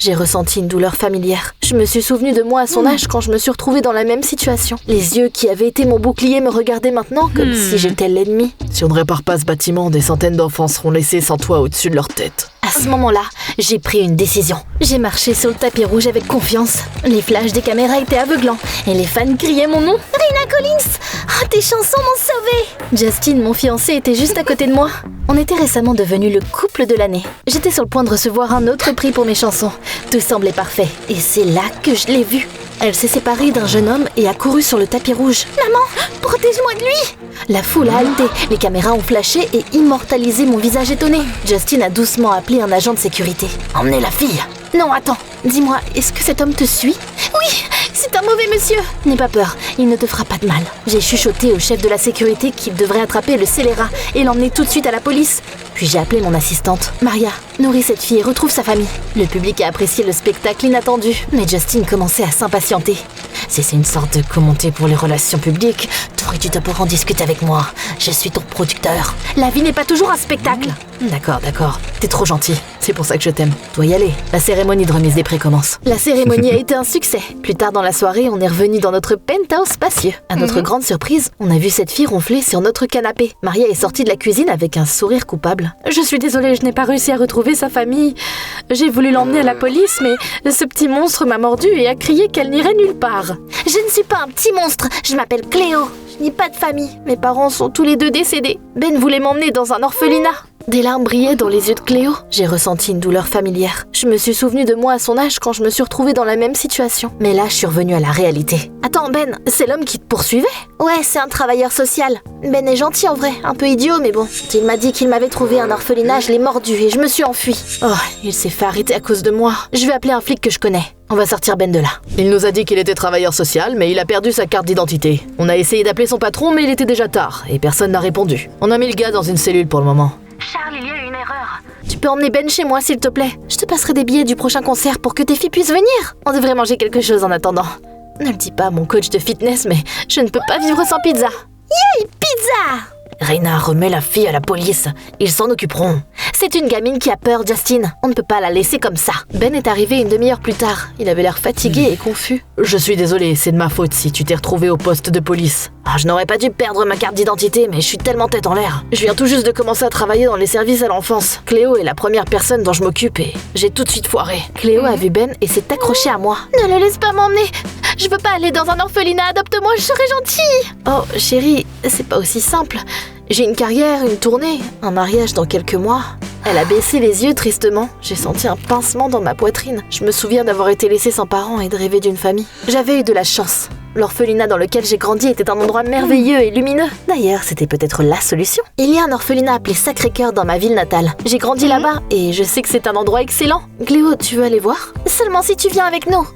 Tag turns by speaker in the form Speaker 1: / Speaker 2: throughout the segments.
Speaker 1: J'ai ressenti une douleur familière. Je me suis souvenu de moi à son âge quand je me suis retrouvée dans la même situation. Les yeux qui avaient été mon bouclier me regardaient maintenant comme si j'étais l'ennemi.
Speaker 2: Si on ne répare pas ce bâtiment, des centaines d'enfants seront laissés sans toit au-dessus de leur tête.
Speaker 1: À ce moment-là, j'ai pris une décision. J'ai marché sur le tapis rouge avec confiance. Les flashs des caméras étaient aveuglants et les fans criaient mon nom. Raina Collins! Oh, tes chansons m'ont sauvée! Justin, mon fiancé, était juste à côté de moi. On était récemment devenus le couple de l'année. J'étais sur le point de recevoir un autre prix pour mes chansons. Tout semblait parfait. Et c'est là que je l'ai vue. Elle s'est séparée d'un jeune homme et a couru sur le tapis rouge. Maman, protège-moi de lui! La foule a halté, les caméras ont flashé et immortalisé mon visage étonné. Justin a doucement appelé un agent de sécurité. Emmenez la fille! Non, attends, dis-moi, est-ce que cet homme te suit? Oui, c'est un mauvais monsieur! N'aie pas peur, il ne te fera pas de mal. J'ai chuchoté au chef de la sécurité qu'il devrait attraper le scélérat et l'emmener tout de suite à la police. Puis j'ai appelé mon assistante. Maria, nourris cette fille et retrouve sa famille. Le public a apprécié le spectacle inattendu, mais Justin commençait à s'impatienter. Si c'est une sorte de commentaire pour les relations publiques, t'aurais dû d'abord en discuter avec moi. Je suis ton producteur. La vie n'est pas toujours un spectacle. D'accord. T'es trop gentil. C'est pour ça que je t'aime. Dois y aller. La cérémonie de remise des prix commence. La cérémonie a été un succès. Plus tard dans la soirée, on est revenu dans notre penthouse spacieux. À notre grande surprise, on a vu cette fille ronfler sur notre canapé. Maria est sortie de la cuisine avec un sourire coupable. Je suis désolée, je n'ai pas réussi à retrouver sa famille. J'ai voulu l'emmener à la police, mais ce petit monstre m'a mordu et a crié qu'elle n'irait nulle part. Je ne suis pas un petit monstre, je m'appelle Cléo. Je n'ai pas de famille. Mes parents sont tous les deux décédés. Ben voulait m'emmener dans un orphelinat. Des larmes brillaient dans les yeux de Cléo. J'ai ressenti une douleur familière. Je me suis souvenu de moi à son âge quand je me suis retrouvée dans la même situation. Mais là, je suis revenue à la réalité. Attends, Ben, c'est l'homme qui te poursuivait? Ouais, c'est un travailleur social. Ben est gentil en vrai, un peu idiot, mais bon. Il m'a dit qu'il m'avait trouvé un orphelinat, je l'ai mordu et je me suis enfuie. Oh, il s'est fait arrêter à cause de moi. Je vais appeler un flic que je connais. On va sortir Ben de là.
Speaker 2: Il nous a dit qu'il était travailleur social, mais il a perdu sa carte d'identité. On a essayé d'appeler son patron, mais il était déjà tard, et personne n'a répondu. On a mis le gars dans une cellule pour le moment.
Speaker 1: Charles, il y a eu une erreur. Tu peux emmener Ben chez moi, s'il te plaît. Je te passerai des billets du prochain concert pour que tes filles puissent venir. On devrait manger quelque chose en attendant. Ne le dis pas à mon coach de fitness, mais je ne peux pas vivre sans pizza. Yay, pizza!
Speaker 2: Raina, remets la fille à la police. Ils s'en occuperont.
Speaker 1: C'est une gamine qui a peur, Justin. On ne peut pas la laisser comme ça. Ben est arrivé une demi-heure plus tard. Il avait l'air fatigué et confus.
Speaker 2: Je suis désolé, c'est de ma faute si tu t'es retrouvé au poste de police.
Speaker 1: Je n'aurais pas dû perdre ma carte d'identité, mais je suis tellement tête en l'air. Je viens tout juste de commencer à travailler dans les services à l'enfance. Cléo est la première personne dont je m'occupe et j'ai tout de suite foiré. Cléo a vu Ben et s'est accrochée à moi. Ne le laisse pas m'emmener. Je veux pas aller dans un orphelinat, adopte-moi, je serai gentille. Oh, chérie, c'est pas aussi simple. J'ai une carrière, une tournée, un mariage dans quelques mois. Elle a baissé les yeux tristement. J'ai senti un pincement dans ma poitrine. Je me souviens d'avoir été laissée sans parents et de rêver d'une famille. J'avais eu de la chance. L'orphelinat dans lequel j'ai grandi était un endroit merveilleux et lumineux. D'ailleurs, c'était peut-être la solution. Il y a un orphelinat appelé Sacré-Cœur dans ma ville natale. J'ai grandi là-bas et je sais que c'est un endroit excellent. Cléo, tu veux aller voir? Seulement si tu viens avec nous.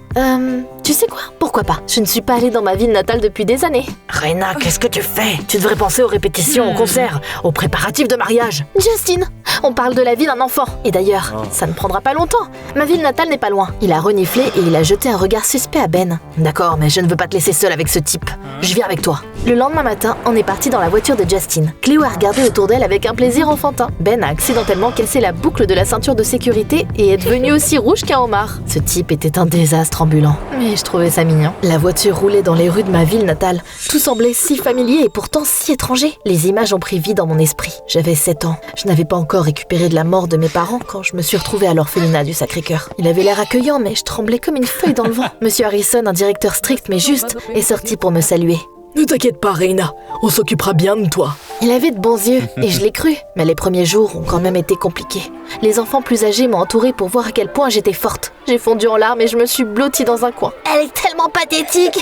Speaker 1: Tu sais quoi? Pourquoi pas? Je ne suis pas allée dans ma ville natale depuis des années.
Speaker 2: Raina, qu'est-ce que tu fais? Tu devrais penser aux répétitions, aux concerts, aux préparatifs de mariage.
Speaker 1: Justin, on parle de la vie d'un enfant. Et d'ailleurs, ça ne prendra pas longtemps. Ma ville natale n'est pas loin. Il a reniflé et il a jeté un regard suspect à Ben.
Speaker 2: D'accord, mais je ne veux pas te laisser seule avec ce type. Je viens avec toi.
Speaker 1: Le lendemain matin, on est parti dans la voiture de Justin. Cléo a regardé autour d'elle avec un plaisir enfantin. Ben a accidentellement cassé la boucle de la ceinture de sécurité et est devenu aussi rouge qu'un homard. Ce type était un désastre ambulant. Mais je trouvais ça mignon. La voiture roulait dans les rues de ma ville natale. Tout semblait si familier et pourtant si étranger. Les images ont pris vie dans mon esprit. J'avais 7 ans. Je n'avais pas encore récupéré de la mort de mes parents quand je me suis retrouvée à l'orphelinat du Sacré-Cœur. Il avait l'air accueillant, mais je tremblais comme une feuille dans le vent. Monsieur Harrison, un directeur strict mais juste, est sorti pour me saluer.
Speaker 2: Ne t'inquiète pas, Raina. On s'occupera bien de toi.
Speaker 1: Il avait de bons yeux, et je l'ai cru. Mais les premiers jours ont quand même été compliqués. Les enfants plus âgés m'ont entourée pour voir à quel point j'étais forte. J'ai fondu en larmes et je me suis blottie dans un coin. Elle est tellement pathétique.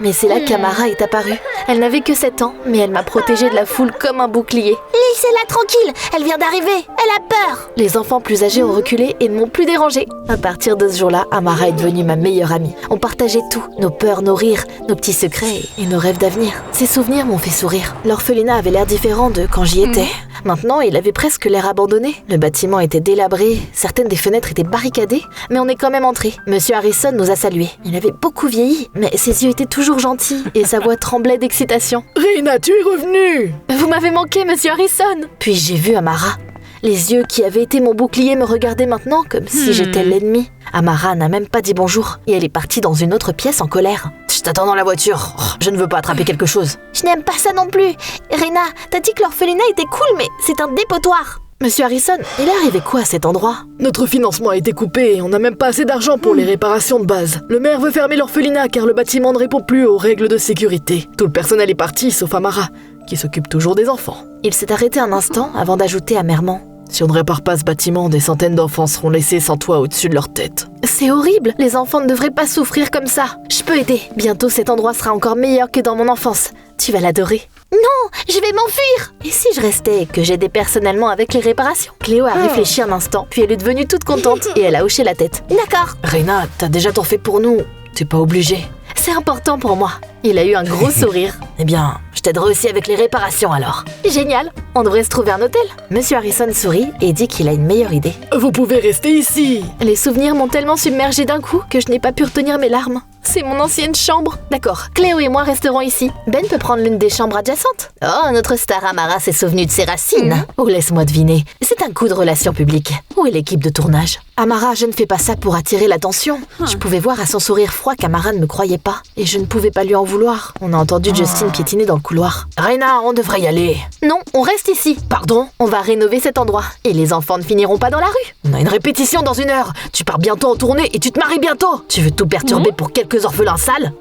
Speaker 1: Mais c'est là qu'Amara est apparue. Elle n'avait que 7 ans, mais elle m'a protégée de la foule comme un bouclier. Laissez-la tranquille, elle vient d'arriver, elle a peur. Les enfants plus âgés ont reculé et ne m'ont plus dérangée. À partir de ce jour-là, Amara est devenue ma meilleure amie. On partageait tout, nos peurs, nos rires, nos petits secrets et nos rêves d'avenir. Ces souvenirs m'ont fait sourire. L'orphelinat avait l'air différent de quand j'y étais. Maintenant, il avait presque l'air abandonné. Le bâtiment était délabré, certaines des fenêtres étaient barricadées, mais on est quand même entré. Monsieur Harrison nous a salués. Il avait beaucoup vieilli, mais ses yeux étaient toujours gentils et sa voix tremblait d'excitation.
Speaker 2: Raina, tu es revenue!
Speaker 1: Vous m'avez manqué, Monsieur Harrison! Puis j'ai vu Amara. Les yeux qui avaient été mon bouclier me regardaient maintenant comme si j'étais l'ennemi. Amara n'a même pas dit bonjour et elle est partie dans une autre pièce en colère.
Speaker 2: Je t'attends dans la voiture. Oh, je ne veux pas attraper quelque chose.
Speaker 1: Je n'aime pas ça non plus. Rena, t'as dit que l'orphelinat était cool, mais c'est un dépotoir. Monsieur Harrison, il est arrivé quoi à cet endroit?
Speaker 2: Notre financement a été coupé et on n'a même pas assez d'argent pour les réparations de base. Le maire veut fermer l'orphelinat car le bâtiment ne répond plus aux règles de sécurité. Tout le personnel est parti sauf Amara, qui s'occupe toujours des enfants.
Speaker 1: Il s'est arrêté un instant avant d'ajouter amèrement.
Speaker 2: Si on ne répare pas ce bâtiment, des centaines d'enfants seront laissés sans toit au-dessus de leur tête.
Speaker 1: C'est horrible, les enfants ne devraient pas souffrir comme ça. Je peux aider, bientôt cet endroit sera encore meilleur que dans mon enfance. Tu vas l'adorer. Non, je vais m'enfuir. Et si je restais et que j'aidais personnellement avec les réparations? Cléo a réfléchi un instant, puis elle est devenue toute contente et elle a hoché la tête. D'accord.
Speaker 2: Rena, t'as déjà tout fait pour nous, t'es pas obligée.
Speaker 1: C'est important pour moi. Il a eu un gros sourire.
Speaker 2: Eh bien, je t'aiderai aussi avec les réparations alors.
Speaker 1: Génial, on devrait se trouver un hôtel. Monsieur Harrison sourit et dit qu'il a une meilleure idée.
Speaker 2: Vous pouvez rester ici.
Speaker 1: Les souvenirs m'ont tellement submergée d'un coup que je n'ai pas pu retenir mes larmes. C'est mon ancienne chambre. D'accord, Cléo et moi resterons ici. Ben peut prendre l'une des chambres adjacentes. Oh, notre star Amara s'est souvenue de ses racines. Oh, laisse-moi deviner. C'est un coup de relations publiques. Où est l'équipe de tournage? Amara, je ne fais pas ça pour attirer l'attention. Je pouvais voir à son sourire froid qu'Amara ne me croyait pas. Et je ne pouvais pas lui en vouloir. On a entendu Justin piétiner dans le couloir.
Speaker 2: Rena, on devrait y aller.
Speaker 1: Non, on reste ici.
Speaker 2: Pardon?
Speaker 1: On va rénover cet endroit. Et les enfants ne finiront pas dans la rue.
Speaker 2: On a une répétition dans 1 heure. Tu pars bientôt en tournée et tu te maries bientôt. Tu veux tout perturber pour quelques orphelins sales?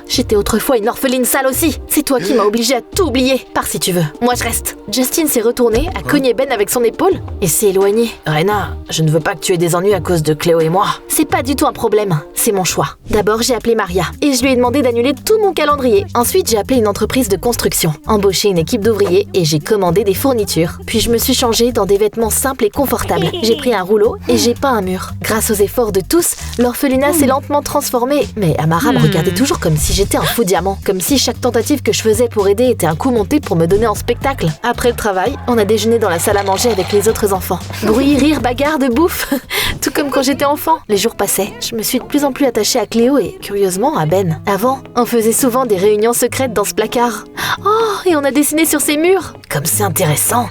Speaker 1: J'étais autrefois une orpheline sale aussi. C'est toi qui m'as obligée à tout oublier. Pars si tu veux. Moi je reste. Justin s'est retourné, a cogné Ben avec son épaule et s'est éloigné.
Speaker 2: Rena, je ne veux pas que tu aies des ennuis à cause de Cléo et moi.
Speaker 1: C'est pas du tout un problème. C'est mon choix. D'abord j'ai appelé Maria et je lui ai demandé d'annuler tout mon calendrier. Ensuite j'ai appelé une entreprise de construction, embauché une équipe d'ouvriers et j'ai commandé des fournitures. Puis je me suis changée dans des vêtements simples et confortables. J'ai pris un rouleau et j'ai peint un mur. Grâce aux efforts de tous, l'orphelinat s'est lentement transformé. Mais Amara me regardait toujours comme si j'étais un faux diamant. Comme si chaque tentative que je faisais pour aider était un coup monté pour me donner en spectacle. Après le travail, on a déjeuné dans la salle à manger avec les autres enfants. Bruit, rire, bagarre, de bouffe. Tout comme quand j'étais enfant. Les jours passaient. Je me suis de plus en plus attachée à Cléo et, curieusement, à Ben. Avant, on faisait souvent des réunions secrètes dans ce placard. Oh, et on a dessiné sur ces murs.
Speaker 2: Comme c'est intéressant.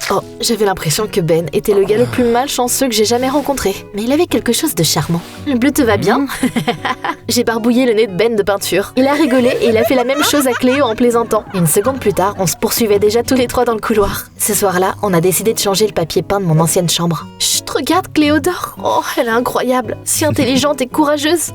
Speaker 1: Oh, j'avais l'impression que Ben était le gars le plus malchanceux que j'ai jamais rencontré. Mais il avait quelque chose de charmant. Le bleu te va bien? J'ai barbouillé le nez de Ben de peinture. Il a rigolé et il a fait la même chose à Cléo en plaisantant. Une seconde plus tard, on se poursuivait déjà tous les trois dans le couloir. Ce soir-là, on a décidé de changer le papier peint de mon ancienne chambre. Chut, regarde Cléodore. Oh, elle est incroyable. Si intelligente et courageuse.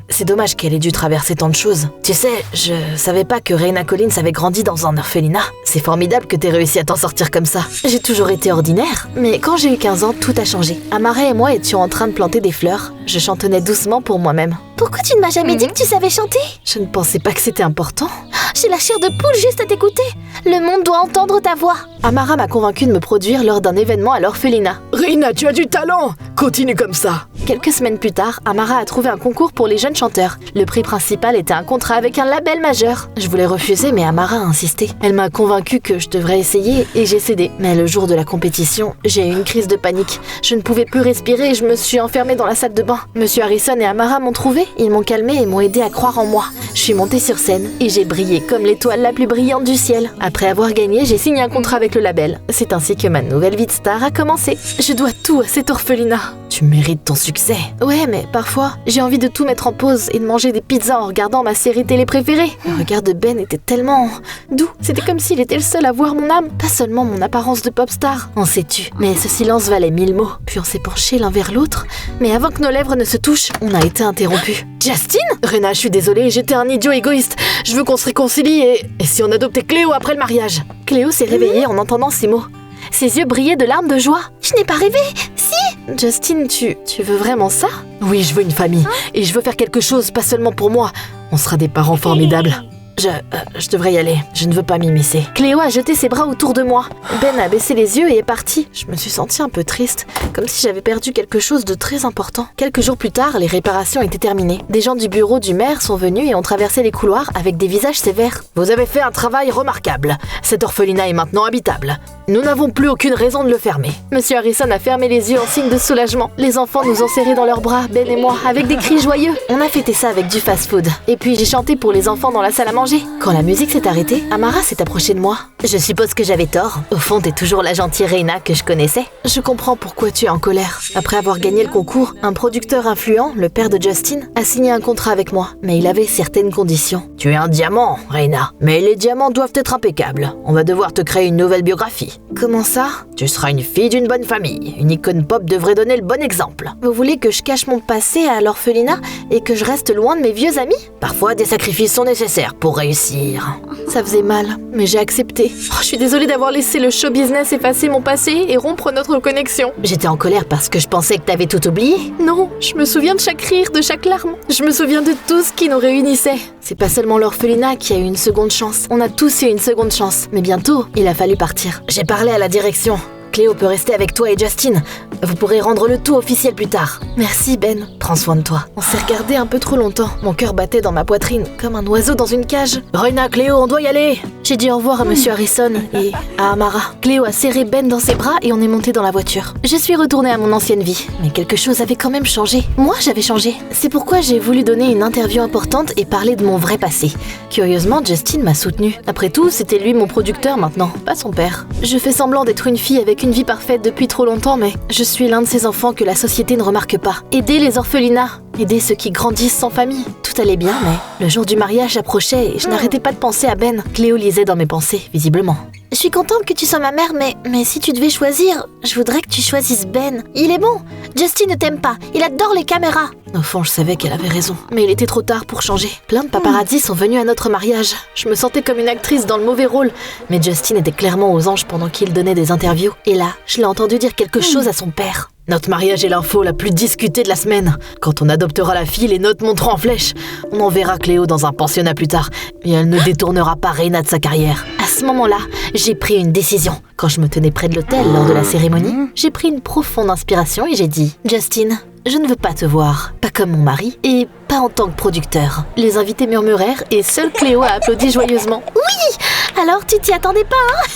Speaker 2: C'est dommage qu'elle ait dû traverser tant de choses. Tu sais, je savais pas que Rena Collins avait grandi dans un orphelinat. C'est formidable que t'aies réussi à t'en sortir comme ça.
Speaker 1: J'ai toujours été ordinaire, mais quand j'ai eu 15 ans, tout a changé. Amara et moi étions en train de planter des fleurs. Je chantonnais doucement pour moi-même. Pourquoi tu ne m'as jamais dit que tu savais chanter? Je ne pensais pas que c'était important. J'ai la chair de poule juste à t'écouter. Le monde doit entendre ta voix. Amara m'a convaincue de me produire lors d'un événement à l'orphelinat.
Speaker 2: Rena, tu as du talent! Continue comme ça!
Speaker 1: Quelques semaines plus tard, Amara a trouvé un concours pour les jeunes chanteurs. Le prix principal était un contrat avec un label majeur. Je voulais refuser, mais Amara a insisté. Elle m'a convaincue que je devrais essayer et j'ai cédé. Mais le jour de la compétition, j'ai eu une crise de panique. Je ne pouvais plus respirer et je me suis enfermée dans la salle de bain. Monsieur Harrison et Amara m'ont trouvée. Ils m'ont calmée et m'ont aidé à croire en moi. Je suis montée sur scène et j'ai brillé comme l'étoile la plus brillante du ciel. Après avoir gagné, j'ai signé un contrat avec le label. C'est ainsi que ma nouvelle vie de star a commencé. Je dois tout à cet orphelinat.
Speaker 2: Tu mérites ton succès.
Speaker 1: Ouais, mais parfois, j'ai envie de tout mettre en pause et de manger des pizzas en regardant ma série télé préférée. Le regard de Ben était tellement doux. C'était comme s'il était le seul à voir mon âme, pas seulement mon apparence de pop star. On s'est tu, mais ce silence valait 1000 mots. Puis on s'est penchés l'un vers l'autre, mais avant que nos lèvres ne se touchent, on a été interrompus. Justin?
Speaker 2: Rena, je suis désolée, j'étais un idiot égoïste. Je veux qu'on se réconcilie et si on adoptait Cléo après le mariage?
Speaker 1: Cléo s'est réveillée en entendant ces mots. Ses yeux brillaient de larmes de joie. Je n'ai pas rêvé. Si! Justin, tu veux vraiment ça?
Speaker 2: Oui, je veux une famille. Et je veux faire quelque chose, pas seulement pour moi. On sera des parents formidables. Je devrais y aller. Je ne veux pas m'immiscer.
Speaker 1: Cléo a jeté ses bras autour de moi. Ben a baissé les yeux et est parti. Je me suis sentie un peu triste, comme si j'avais perdu quelque chose de très important. Quelques jours plus tard, les réparations étaient terminées. Des gens du bureau du maire sont venus et ont traversé les couloirs avec des visages sévères.
Speaker 2: Vous avez fait un travail remarquable. Cet orphelinat est maintenant habitable. Nous n'avons plus aucune raison de le fermer.
Speaker 1: Monsieur Harrison a fermé les yeux en signe de soulagement. Les enfants nous ont serrés dans leurs bras, Ben et moi, avec des cris joyeux. On a fêté ça avec du fast-food. Et puis j'ai chanté pour les enfants dans la salle à manger. changé. Quand la musique s'est arrêtée, Amara s'est approchée de moi. Je suppose que j'avais tort. Au fond, t'es toujours la gentille Reina que je connaissais. Je comprends pourquoi tu es en colère. Après avoir gagné le concours, un producteur influent, le père de Justin, a signé un contrat avec moi. Mais il avait certaines conditions.
Speaker 3: Tu es un diamant, Reina. Mais les diamants doivent être impeccables. On va devoir te créer une nouvelle biographie.
Speaker 1: Comment ça?
Speaker 3: Tu seras une fille d'une bonne famille. Une icône pop devrait donner le bon exemple.
Speaker 1: Vous voulez que je cache mon passé à l'orphelinat et que je reste loin de mes vieux amis?
Speaker 3: Parfois, des sacrifices sont nécessaires pour réussir.
Speaker 1: Ça faisait mal, mais j'ai accepté. Je suis désolée d'avoir laissé le show business effacer mon passé et rompre notre connexion.
Speaker 3: J'étais en colère parce que je pensais que t'avais tout oublié.
Speaker 1: Non, je me souviens de chaque rire, de chaque larme. Je me souviens de tout ce qui nous réunissait. C'est pas seulement l'orphelinat qui a eu une seconde chance. On a tous eu une seconde chance. Mais bientôt, il a fallu partir. J'ai parlé à la direction. Cléo peut rester avec toi et Justin. Vous pourrez rendre le tout officiel plus tard. Merci Ben, prends soin de toi. On s'est regardé un peu trop longtemps. Mon cœur battait dans ma poitrine, comme un oiseau dans une cage.
Speaker 3: Reina, Cléo, on doit y aller.
Speaker 1: J'ai dit au revoir à Monsieur Harrison et à Amara. Cléo a serré Ben dans ses bras et on est monté dans la voiture. Je suis retournée à mon ancienne vie, mais quelque chose avait quand même changé. Moi, j'avais changé. C'est pourquoi j'ai voulu donner une interview importante et parler de mon vrai passé. Curieusement, Justin m'a soutenue. Après tout, c'était lui mon producteur maintenant, pas son père. Je fais semblant d'être une fille avec une vie parfaite depuis trop longtemps, mais je suis l'un de ces enfants que la société ne remarque pas. Aider les orphelinats, aider ceux qui grandissent sans famille. Tout allait bien, mais le jour du mariage approchait et je n'arrêtais pas de penser à Ben. Cléo lisait dans mes pensées, visiblement. Je suis contente que tu sois ma mère, mais si tu devais choisir, je voudrais que tu choisisses Ben. Il est bon. Justin ne t'aime pas. Il adore les caméras. Au fond, je savais qu'elle avait raison. Mais il était trop tard pour changer. Plein de paparazzi sont venus à notre mariage. Je me sentais comme une actrice dans le mauvais rôle. Mais Justin était clairement aux anges pendant qu'il donnait des interviews. Et là, je l'ai entendu dire quelque chose à son père.
Speaker 3: Notre mariage est l'info la plus discutée de la semaine. Quand on adoptera la fille, les notes monteront en flèche. On enverra Cléo dans un pensionnat plus tard. Et elle ne détournera pas Reina de sa carrière.
Speaker 1: À ce moment-là, j'ai pris une décision. Quand je me tenais près de l'autel lors de la cérémonie, j'ai pris une profonde inspiration et j'ai dit « Justin, je ne veux pas te voir, pas comme mon mari et pas en tant que producteur. » Les invités murmurèrent et seule Cléo a applaudi joyeusement. « Oui, alors tu t'y attendais pas, hein ?»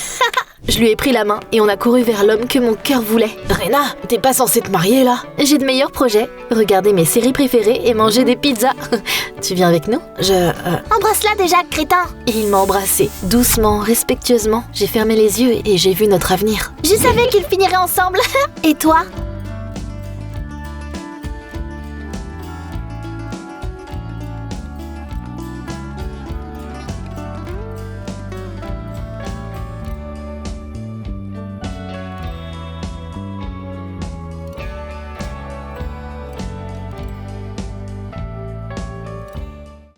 Speaker 1: Je lui ai pris la main et on a couru vers l'homme que mon cœur voulait.
Speaker 3: « Reina, t'es pas censée te marier là ?»
Speaker 1: J'ai de meilleurs projets. Regarder mes séries préférées et manger des pizzas. Tu viens avec nous ?
Speaker 4: Embrasse-la déjà, crétin.
Speaker 1: Et il m'a embrassée, doucement, respectueusement. J'ai fermé les yeux et j'ai vu notre avenir.
Speaker 4: Je savais qu'ils finiraient ensemble. Et toi ?